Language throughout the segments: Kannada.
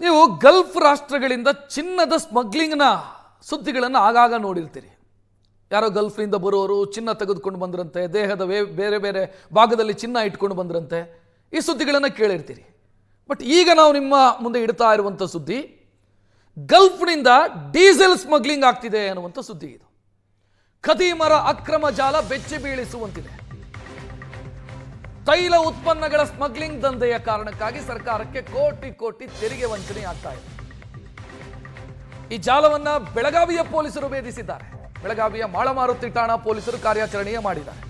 ನೀವು ಗಲ್ಫ್ ರಾಷ್ಟ್ರಗಳಿಂದ ಚಿನ್ನದ ಸ್ಮಗ್ಲಿಂಗ್ನ ಸುದ್ದಿಗಳನ್ನು ಆಗಾಗ ನೋಡಿರ್ತೀರಿ. ಯಾರೋ ಗಲ್ಫ್ನಿಂದ ಬರೋರು ಚಿನ್ನ ತೆಗೆದುಕೊಂಡು ಬಂದ್ರಂತೆ, ದೇಹದ ಬೇರೆ ಬೇರೆ ಭಾಗದಲ್ಲಿ ಚಿನ್ನ ಇಟ್ಕೊಂಡು ಬಂದ್ರಂತೆ, ಈ ಸುದ್ದಿಗಳನ್ನು ಕೇಳಿರ್ತೀರಿ. ಬಟ್ ಈಗ ನಾವು ನಿಮ್ಮ ಮುಂದೆ ಇಡ್ತಾ ಇರುವಂಥ ಸುದ್ದಿ ಗಲ್ಫ್ನಿಂದ ಡೀಸೆಲ್ ಸ್ಮಗ್ಲಿಂಗ್ ಆಗ್ತಿದೆ ಅನ್ನುವಂಥ ಸುದ್ದಿ. ಇದು ಖದೀಮರ ಅಕ್ರಮ ಜಾಲ ಬೆಚ್ಚಿ ಬೀಳಿಸುವಂತಿದೆ. ತೈಲ ಉತ್ಪನ್ನಗಳ ಸ್ಮಗ್ಲಿಂಗ್ ದಂಧೆಯ ಕಾರಣಕ್ಕಾಗಿ ಸರ್ಕಾರಕ್ಕೆ ಕೋಟಿ ಕೋಟಿ ತೆರಿಗೆ ವಂಚನೆ ಆಗ್ತಾ ಇದೆ. ಈ ಜಾಲವನ್ನ ಬೆಳಗಾವಿಯ ಪೊಲೀಸರು ಭೇದಿಸಿದ್ದಾರೆ. ಬೆಳಗಾವಿಯ ಮಾಳಮಾರುತಿ ಠಾಣಾ ಪೊಲೀಸರು ಕಾರ್ಯಾಚರಣೆಯ ಮಾಡಿದ್ದಾರೆ.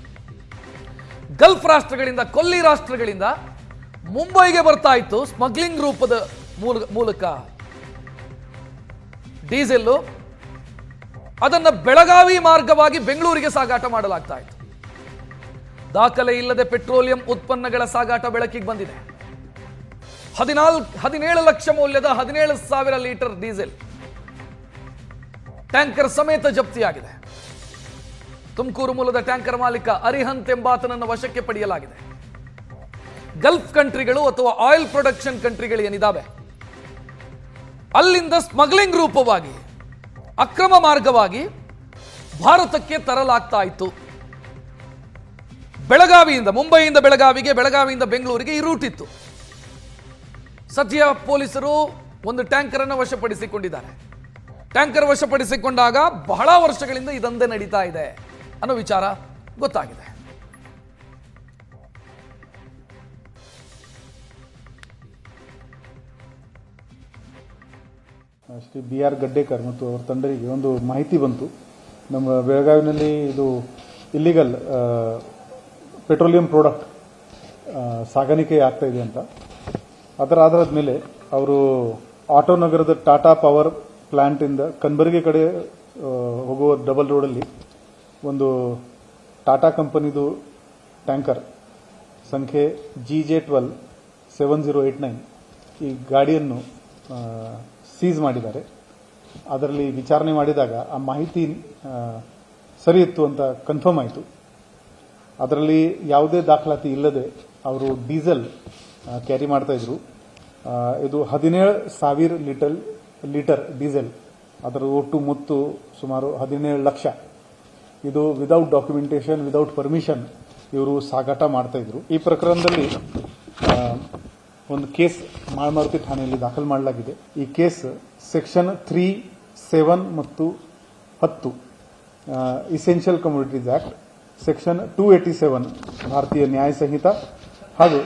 ಗಲ್ಫ್ ರಾಷ್ಟ್ರಗಳಿಂದ, ಕೊಲ್ಲಿ ರಾಷ್ಟ್ರಗಳಿಂದ ಮುಂಬೈಗೆ ಬರ್ತಾ ಇತ್ತು ಸ್ಮಗ್ಲಿಂಗ್ ರೂಪದ ಮೂಲಕ ಡೀಸೆಲ್ಲು. ಅದನ್ನು ಬೆಳಗಾವಿ ಮಾರ್ಗವಾಗಿ ಬೆಂಗಳೂರಿಗೆ ಸಾಗಾಟ ಮಾಡಲಾಗ್ತಾ ಇತ್ತು. ದಾಖಲೆ ಇಲ್ಲದೆ ಪೆಟ್ರೋಲಿಯಂ ಉತ್ಪನ್ನಗಳ ಸಾಗಾಟ ಬೆಳಕಿಗೆ ಬಂದಿದೆ. 17 ಲಕ್ಷ ಮೌಲ್ಯದ 17,000 ಲೀಟರ್ ಡೀಸೆಲ್ ಟ್ಯಾಂಕರ್ ಸಮೇತ ಜಪ್ತಿಯಾಗಿದೆ. ತುಮಕೂರು ಮೂಲದ ಟ್ಯಾಂಕರ್ ಮಾಲೀಕ ಅರಿಹಂತ್ ಎಂಬಾತನನ್ನು ವಶಕ್ಕೆ ಪಡೆಯಲಾಗಿದೆ. ಗಲ್ಫ್ ಕಂಟ್ರಿಗಳು ಅಥವಾ ಆಯಿಲ್ ಪ್ರೊಡಕ್ಷನ್ ಕಂಟ್ರಿಗಳು ಏನಿದಾವೆ ಅಲ್ಲಿಂದ ಸ್ಮಗ್ಲಿಂಗ್ ರೂಪವಾಗಿ ಅಕ್ರಮ ಮಾರ್ಗವಾಗಿ ಭಾರತಕ್ಕೆ ತರಲಾಗ್ತಾ ಇತ್ತು. ಬೆಳಗಾವಿಯಿಂದ, ಮುಂಬೈಯಿಂದ ಬೆಳಗಾವಿಗೆ, ಬೆಳಗಾವಿಯಿಂದ ಬೆಂಗಳೂರಿಗೆ ಈ ರೂಟ್ ಇತ್ತು. ಸದ್ಯ ಪೊಲೀಸರು ಒಂದು ಟ್ಯಾಂಕರ್ ಅನ್ನು ವಶಪಡಿಸಿಕೊಂಡಿದ್ದಾರೆ. ಟ್ಯಾಂಕರ್ ವಶಪಡಿಸಿಕೊಂಡಾಗ ಬಹಳ ವರ್ಷಗಳಿಂದ ಇದಂದೇ ನಡೀತಾ ಇದೆ ಅನ್ನೋ ವಿಚಾರ ಗೊತ್ತಾಗಿದೆ. ಶ್ರೀ BR ಗಡ್ಡೇಕರ್ ಮತ್ತು ಅವರ ತಂಡರಿಗೆ ಒಂದು ಮಾಹಿತಿ ಬಂತು. ನಮ್ಮ ಬೆಳಗಾವಿನಲ್ಲಿ ಇದು ಇಲ್ಲಿಗಲ್ ಪೆಟ್ರೋಲಿಯಂ ಪ್ರಾಡಕ್ಟ್ ಸಾಗಾಣಿಕೆ ಆಗ್ತಾ ಇದೆ ಅಂತ. ಅದರ ಆಧಾರದ ಮೇಲೆ ಅವರು ಆಟೋನಗರದ ಟಾಟಾ ಪವರ್ ಪ್ಲಾಂಟಿಂದ ಕನಬರಗಿ ಕಡೆ ಹೋಗುವ ಡಬಲ್ ರೋಡಲ್ಲಿ ಒಂದು ಟಾಟಾ ಕಂಪನಿದು ಟ್ಯಾಂಕರ್ ಸಂಖ್ಯೆ GJ12 7089 ಈ ಗಾಡಿಯನ್ನು ಸೀಸ್ ಮಾಡಿದ್ದಾರೆ. ಅದರಲ್ಲಿ ವಿಚಾರಣೆ ಮಾಡಿದಾಗ ಆ ಮಾಹಿತಿ ಸರಿ ಇತ್ತು ಅಂತ ಕನ್ಫರ್ಮ್ ಆಯಿತು. ಅದರಲ್ಲಿ ಯಾವುದೇ ದಾಖಲಾತಿ ಇಲ್ಲದೆ ಅವರು ಡೀಸೆಲ್ ಕ್ಯಾರಿ ಮಾಡ್ತಾ ಇದ್ರು. ಇದು 17,000 ಲೀಟರ್ ಡೀಸೆಲ್, ಅದರ ಒಟ್ಟು ಮೊತ್ತ ಸುಮಾರು 17 ಲಕ್ಷ. ಇದು ವಿದೌಟ್ ಡಾಕ್ಯುಮೆಂಟೇಶನ್, ವಿದೌಟ್ ಪರ್ಮಿಷನ್ ಇವರು ಸಾಗಾಟ ಮಾಡ್ತಾ ಇದ್ರು. ಈ ಪ್ರಕರಣದಲ್ಲಿ ಒಂದು ಕೇಸ್ ಮಾಳಮಾರುತಿ ಠಾಣೆಯಲ್ಲಿ ದಾಖಲು ಮಾಡಲಾಗಿದೆ. ಈ ಕೇಸ್ ಸೆಕ್ಷನ್ 3, 7 ಮತ್ತು 10 ಇಸೆನ್ಷಿಯಲ್ ಕಮೋಡಿಟೀಸ್ ಆಕ್ಟ್, ಸೆಕ್ಷನ್ 287 ಭಾರತೀಯ ನ್ಯಾಯ ಸಂಹಿತ ಹಾಗೂ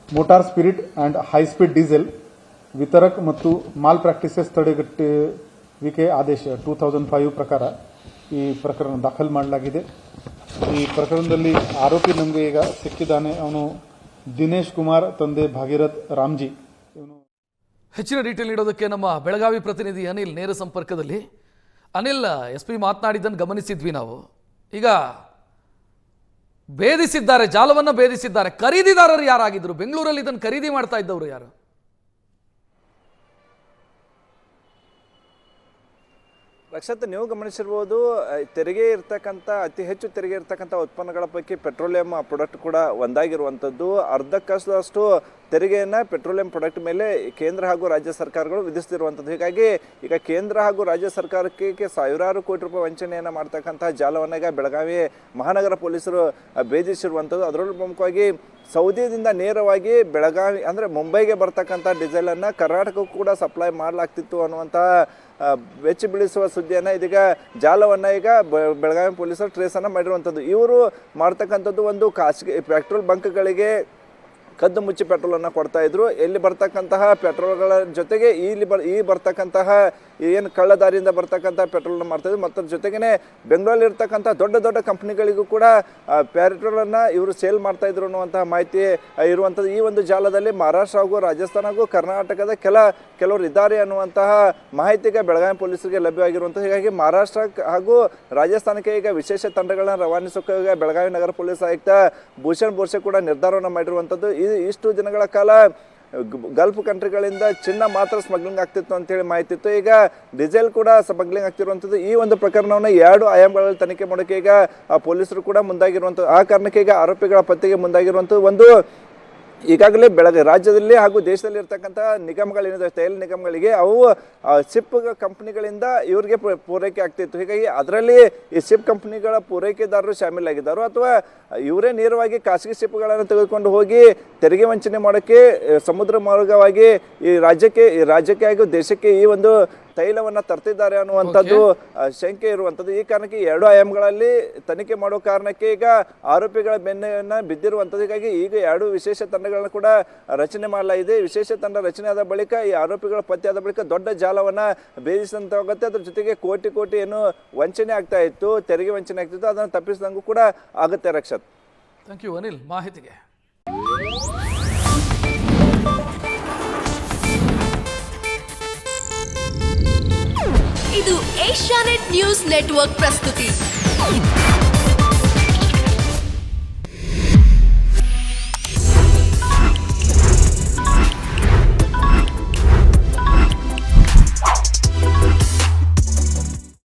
motor spirit and high speed diesel ವಿತರಕ್ ಮತ್ತು ಮಾಲ್ ಪ್ರಾಕ್ಟೀಸಸ್ ತಡೆಗಟ್ಟುವಿಕೆ ಆದೇಶ 2005 ಪ್ರಕಾರ ಈ ಪ್ರಕರಣ ದಾಖಲು ಮಾಡಲಾಗಿದೆ. ಈ ಪ್ರಕರಣದಲ್ಲಿ ಆರೋಪಿ ನಮಗೆ ಈಗ ಸಿಕ್ಕಿದ್ದಾನೆ. ಅವನು ದಿನೇಶ್ ಕುಮಾರ್, ತಂದೆ ಭಾಗೀರಥ್ ರಾಮ್ಜಿ. ಹೆಚ್ಚಿನ ಡೀಟೇಲ್ ನೀಡೋದಕ್ಕೆ ನಮ್ಮ ಬೆಳಗಾವಿ ಪ್ರತಿನಿಧಿ ಅನಿಲ್ ನೇರ ಸಂಪರ್ಕದಲ್ಲಿ. ಅನಿಲ್, SP ಮಾತನಾಡಿದ್ದನ್ನು ಗಮನಿಸಿದ್ವಿ ನಾವು. ಈಗ ಭೇದಿಸಿದ್ದಾರೆ, ಜಾಲವನ್ನು ಭೇದಿಸಿದ್ದಾರೆ. ಖರೀದಿದಾರರು ಯಾರಾಗಿದ್ರು? ಬೆಂಗಳೂರಲ್ಲಿ ಇದನ್ನು ಖರೀದಿ ಮಾಡ್ತಾ ಇದ್ದವರು ಯಾರು? ರಕ್ಷತ್, ನೀವು ಗಮನಿಸಿರ್ಬೋದು, ತೆರಿಗೆ ಇರ್ತಕ್ಕಂಥ ಅತಿ ಹೆಚ್ಚು ತೆರಿಗೆ ಇರ್ತಕ್ಕಂಥ ಉತ್ಪನ್ನಗಳ ಪೈಕಿ ಪೆಟ್ರೋಲಿಯಂ ಪ್ರಾಡಕ್ಟ್ ಕೂಡ ಒಂದಾಗಿರುವಂಥದ್ದು. ಅರ್ಧಕ್ಕಷ್ಟು ತೆರಿಗೆಯನ್ನು ಪೆಟ್ರೋಲಿಯಂ ಪ್ರಾಡಕ್ಟ್ ಮೇಲೆ ಕೇಂದ್ರ ಹಾಗೂ ರಾಜ್ಯ ಸರ್ಕಾರಗಳು ವಿಧಿಸ್ತಿರುವಂಥದ್ದು. ಹೀಗಾಗಿ ಈಗ ಕೇಂದ್ರ ಹಾಗೂ ರಾಜ್ಯ ಸರ್ಕಾರಕ್ಕೆ ಸಾವಿರಾರು ಕೋಟಿ ರೂಪಾಯಿ ವಂಚನೆಯನ್ನು ಮಾಡ್ತಕ್ಕಂಥ ಜಾಲವನ್ನು ಈಗ ಬೆಳಗಾವಿ ಮಹಾನಗರ ಪೊಲೀಸರು ಭೇದಿಸಿರುವಂಥದ್ದು. ಅದರಲ್ಲೂ ಪ್ರಮುಖವಾಗಿ ಸೌದಿಯಿಂದ ನೇರವಾಗಿ ಬೆಳಗಾವಿ ಅಂದರೆ ಮುಂಬೈಗೆ ಬರ್ತಕ್ಕಂಥ ಡೀಸೆಲನ್ನು ಕರ್ನಾಟಕಕ್ಕೂ ಕೂಡ ಸಪ್ಲೈ ಮಾಡಲಾಗ್ತಿತ್ತು ಅನ್ನುವಂಥ ಬೆಚ್ಚಿ ಬೀಳಿಸುವ ಸುದ್ದಿಯನ್ನು ಇದೀಗ ಜಾಲವನ್ನು ಈಗ ಬೆಳಗಾವಿ ಪೊಲೀಸರು ಟ್ರೇಸನ್ನು ಮಾಡಿರುವಂಥದ್ದು. ಇವರು ಮಾಡ್ತಕ್ಕಂಥದ್ದು ಒಂದು ಖಾಸಗಿ ಪೆಟ್ರೋಲ್ ಬಂಕ್ಗಳಿಗೆ ಕದ್ದು ಮುಚ್ಚಿ ಪೆಟ್ರೋಲನ್ನು ಕೊಡ್ತಾ ಇದ್ರು. ಎಲ್ಲಿ ಬರ್ತಕ್ಕಂತಹ ಪೆಟ್ರೋಲ್ಗಳ ಜೊತೆಗೆ ಈ ಬರ್ತಕ್ಕಂತಹ ಏನು ಕಳ್ಳದಾರಿಯಿಂದ ಬರ್ತಕ್ಕಂಥ ಪೆಟ್ರೋಲನ್ನು ಮಾಡ್ತಾಯಿದ್ರು. ಮತ್ತು ಜೊತೆಗೇ ಬೆಂಗಳೂರಲ್ಲಿ ಇರ್ತಕ್ಕಂಥ ದೊಡ್ಡ ದೊಡ್ಡ ಕಂಪ್ನಿಗಳಿಗೂ ಕೂಡ ಪೆಟ್ರೋಲನ್ನು ಇವರು ಸೇಲ್ ಮಾಡ್ತಾಯಿದ್ರು ಅನ್ನುವಂತಹ ಮಾಹಿತಿ ಇರುವಂಥದ್ದು. ಈ ಒಂದು ಜಾಲದಲ್ಲಿ ಮಹಾರಾಷ್ಟ್ರ ಹಾಗೂ ರಾಜಸ್ಥಾನ ಹಾಗೂ ಕರ್ನಾಟಕದ ಕೆಲವರು ಇದ್ದಾರೆ ಅನ್ನುವಂತಹ ಮಾಹಿತಿಗೆ ಬೆಳಗಾವಿ ಪೊಲೀಸರಿಗೆ ಲಭ್ಯವಾಗಿರುವಂಥದ್ದು. ಹೀಗಾಗಿ ಮಹಾರಾಷ್ಟ್ರ ಹಾಗೂ ರಾಜಸ್ಥಾನಕ್ಕೆ ಈಗ ವಿಶೇಷ ತಂಡಗಳನ್ನು ರವಾನಿಸೋಕೆ ಈಗ ಬೆಳಗಾವಿ ನಗರ ಪೊಲೀಸ್ ಆಯುಕ್ತ ಭೂಷಣ್ ಬೋರ್ಸೆ ಕೂಡ ನಿರ್ಧಾರವನ್ನು ಮಾಡಿರುವಂಥದ್ದು. ಇಷ್ಟು ದಿನಗಳ ಕಾಲ ಗಲ್ಫ್ ಕಂಟ್ರಿಗಳಿಂದ ಚಿನ್ನ ಮಾತ್ರ ಸ್ಮಗ್ಲಿಂಗ್ ಆಗ್ತಿತ್ತು ಅಂತೇಳಿ ಮಾಹಿತಿ ಇತ್ತು. ಈಗ ಡೀಸೆಲ್ ಕೂಡ ಸ್ಮಗ್ಲಿಂಗ್ ಆಗ್ತಿರುವಂಥದ್ದು. ಈ ಒಂದು ಪ್ರಕರಣವನ್ನು 2 ಆಯಾಮಗಳಲ್ಲಿ ತನಿಖೆ ಮಾಡೋಕೆ ಈಗ ಪೊಲೀಸರು ಕೂಡ ಮುಂದಾಗಿರುವಂಥದ್ದು. ಆ ಕಾರಣಕ್ಕೆ ಈಗ ಆರೋಪಿಗಳ ಪತ್ತೆಗೆ ಮುಂದಾಗಿರುವಂಥದ್ದು. ಒಂದು ಈಗಾಗಲೇ ರಾಜ್ಯದಲ್ಲಿ ಹಾಗೂ ದೇಶದಲ್ಲಿ ಇರ್ತಕ್ಕಂಥ ನಿಗಮಗಳೇನಿದೆ ತೈಲ ನಿಗಮಗಳಿಗೆ ಅವು ಸಿಪ್ ಕಂಪ್ನಿಗಳಿಂದ ಇವರಿಗೆ ಪೂರೈಕೆ ಆಗ್ತಿತ್ತು. ಹೀಗಾಗಿ ಅದರಲ್ಲಿ ಈ ಸಿಪ್ ಕಂಪ್ನಿಗಳ ಪೂರೈಕೆದಾರರು ಶಾಮೀಲಾಗಿದ್ದಾರೋ ಅಥವಾ ಇವರೇ ನೇರವಾಗಿ ಖಾಸಗಿ ಸಿಪ್ಗಳನ್ನು ತೆಗೆದುಕೊಂಡು ಹೋಗಿ ತೆರಿಗೆ ವಂಚನೆ ಮಾಡೋಕ್ಕೆ ಸಮುದ್ರ ಮಾರ್ಗವಾಗಿ ಈ ರಾಜ್ಯಕ್ಕೆ ಹಾಗೂ ದೇಶಕ್ಕೆ ಈ ಒಂದು ತೈಲವನ್ನು ತರ್ತಿದ್ದಾರೆ ಅನ್ನುವಂಥದ್ದು ಶಂಕೆ ಇರುವಂಥದ್ದು. ಈ ಕಾರಣಕ್ಕೆ 2 ಆಯಾಮಗಳಲ್ಲಿ ತನಿಖೆ ಮಾಡೋ ಕಾರಣಕ್ಕೆ ಈಗ ಆರೋಪಿಗಳ ಬೆನ್ನನ್ನು ಬಿದ್ದಿರುವಂಥದ್ದು. ಹೀಗಾಗಿ ಈಗ 2 ವಿಶೇಷ ತಂಡಗಳನ್ನು ಕೂಡ ರಚನೆ ಮಾಡಲಾಗಿದೆ. ವಿಶೇಷ ತಂಡ ರಚನೆ ಆದ ಬಳಿಕ ಈ ಆರೋಪಿಗಳ ಪತ್ತೆ ಆದ ಬಳಿಕ ದೊಡ್ಡ ಜಾಲವನ್ನು ಭೇದಿಸಿದಂತಾಗುತ್ತೆ. ಅದ್ರ ಜೊತೆಗೆ ಕೋಟಿ ಏನು ವಂಚನೆ ಆಗ್ತಾ ಇತ್ತು, ತೆರಿಗೆ ವಂಚನೆ ಆಗ್ತಿತ್ತು, ಅದನ್ನು ತಪ್ಪಿಸಿದಂಗೂ ಕೂಡ ಆಗುತ್ತೆ. ರಕ್ಷತ್, ಥ್ಯಾಂಕ್ ಯು ಅನಿಲ್ ಮಾಹಿತಿಗೆ. ಇದು ಏಷ್ಯಾನೆಟ್ ನ್ಯೂಸ್ ನೆಟ್ವರ್ಕ್ ಪ್ರಸ್ತುತಿ.